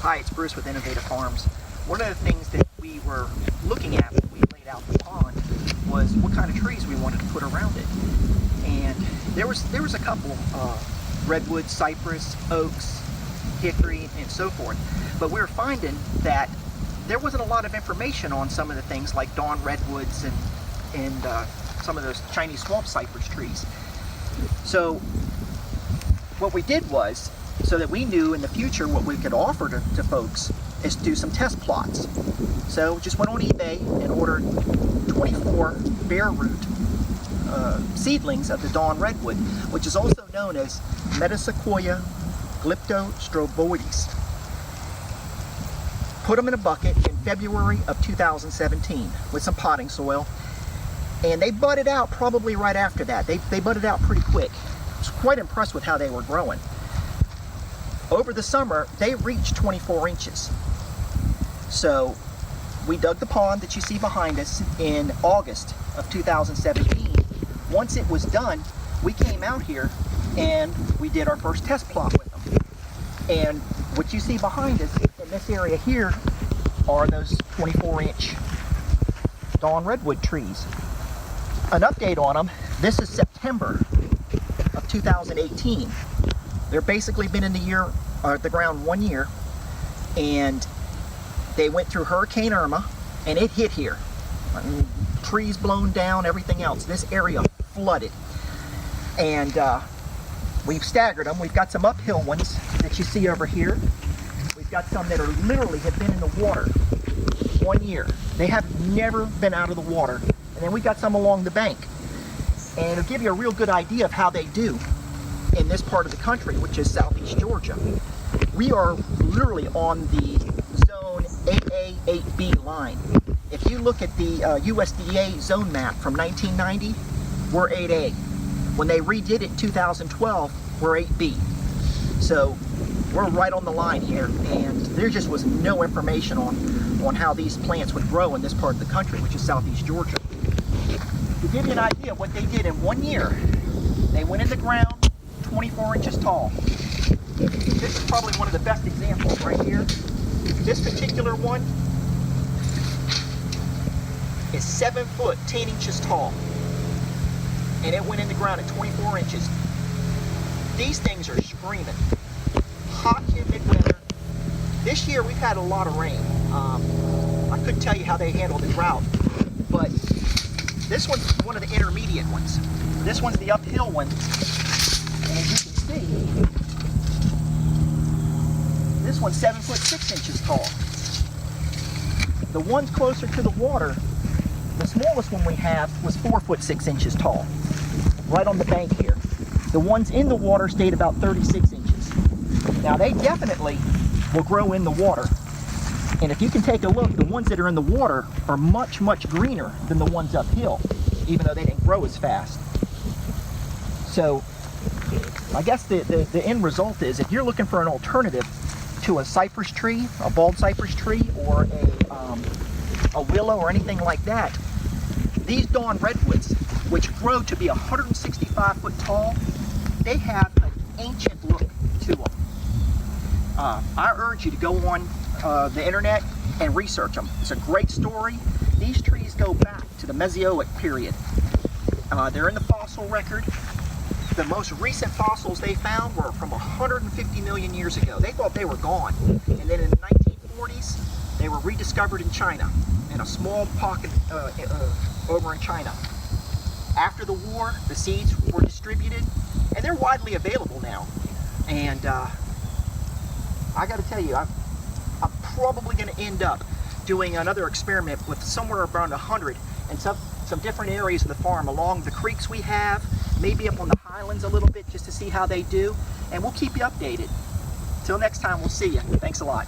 Hi, it's Bruce with Innovative Farms. One of the things that we were looking at when we laid out the pond was what kind of trees we wanted to put around it. And there was a couple, redwood, cypress, oaks, hickory, and so forth. But we were finding that there wasn't a lot of information on some of the things like dawn redwoods and some of those Chinese swamp cypress trees. So what we did was, so that we knew in the future what we could offer to folks, is do some test plots. So just went on eBay and ordered 24 bare root seedlings of the dawn redwood, which is also known as Metasequoia glyptostroboides. Put them in a bucket in February of 2017 with some potting soil, and they budded out probably right after that. They budded out pretty quick. I was quite impressed with how they were growing. Over the summer, they reached 24 inches. So we dug the pond that you see behind us in August of 2017. Once it was done, we came out here and we did our first test plot with them. And what you see behind us in this area here are those 24-inch dawn redwood trees. An update on them, this is September of 2018. They're basically been in the ground 1 year, and they went through Hurricane Irma, and it hit here. Trees blown down, everything else. This area flooded, and we've staggered them. We've got some uphill ones that you see over here. We've got some that are literally have been in the water 1 year. They have never been out of the water, and then we got some along the bank. And it'll give you a real good idea of how they do in this part of the country, which is southeast Georgia. We are literally on the zone 8A, 8B line. If you look at the USDA zone map from 1990, we're 8A. When they redid it in 2012, we're 8B. So we're right on the line here, and there just was no information on how these plants would grow in this part of the country, which is southeast Georgia. To give you an idea of what they did in 1 year, they went in the ground 24 inches tall. This is probably one of the best examples right here. This particular one is 7 foot 10 inches tall, and it went in the ground at 24 inches. These things are screaming. Hot, humid weather. This year we've had a lot of rain. I couldn't tell you how they handled the drought, but this one's one of the intermediate ones. This one's the uphill one. And as you can see, this one's 7 foot 6 inches tall. The ones closer to the water, the smallest one we have was 4 foot 6 inches tall, right on the bank here. The ones in the water stayed about 36 inches. Now they definitely will grow in the water. And if you can take a look, the ones that are in the water are much, much greener than the ones uphill, even though they didn't grow as fast. So I guess the end result is, if you're looking for an alternative to a cypress tree, a bald cypress tree, or a willow or anything like that, these dawn redwoods, which grow to be 165 foot tall, they have an ancient look to them. I urge you to go on the internet and research them. It's a great story. These trees go back to the Mesozoic period. They're in the fossil record. The most recent fossils they found were from 150 million years ago. They thought they were gone. And then in the 1940s, they were rediscovered in China, in a small pocket over in China. After the war, the seeds were distributed, and they're widely available now. And I got to tell you, I'm probably going to end up doing another experiment with somewhere around 100 and some different areas of the farm along the creeks we have, maybe up on the highlands a little bit, just to see how they do, and we'll keep you updated. Till next time, we'll see you. Thanks a lot.